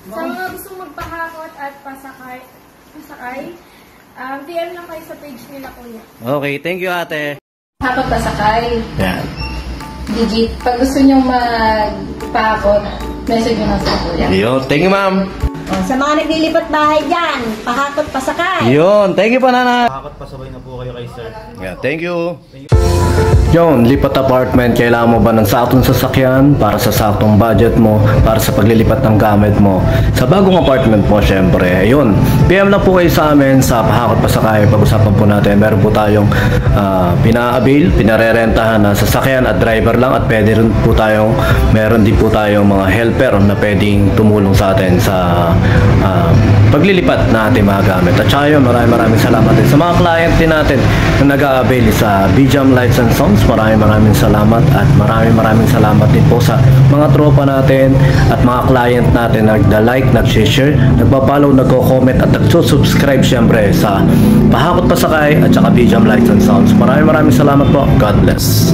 Sa mga gustong magpahakot at pasakay, DM lang kayo sa page nila, kuya. Okay, thank you, ate. Hakot pasakay. Yan. Digit. Pag gusto nyo magpahakot, message nyo lang sa kuya. Yun, thank you, ma'am. Sa mga naglilipat bahay dyan, pahakot pasakay. Yun, thank you po, nanay. Pakakot pasabay na po kayo kay sir. Yeah, thank you. Yun, lipat apartment, kailangan mo ba ng saktong sasakyan para sa saktong budget mo, para sa paglilipat ng gamit mo? Sa bagong apartment mo, syempre, yun. PM lang po kayo sa amin sa Pahakot Pasakay. Pag-usapan po natin, meron po tayong pina-avail, pinarerentahan na sasakyan at driver lang, at pwede rin po tayong, meron din po tayong mga helper na pwedeng tumulong sa atin sa paglilipat na ating mga gamit. At saka yun, maraming salamat din sa mga client din natin na nag-a-avail sa BJAM Lights and Sounds. Maraming salamat, at maraming salamat din po sa mga tropa natin at mga client natin na nagda-like, nag-share, nagpa-follow, nagko-comment at nagsusubscribe syempre sa Pahakot Pasakay at saka BJAM Lights and Sounds. Maraming salamat po. God bless.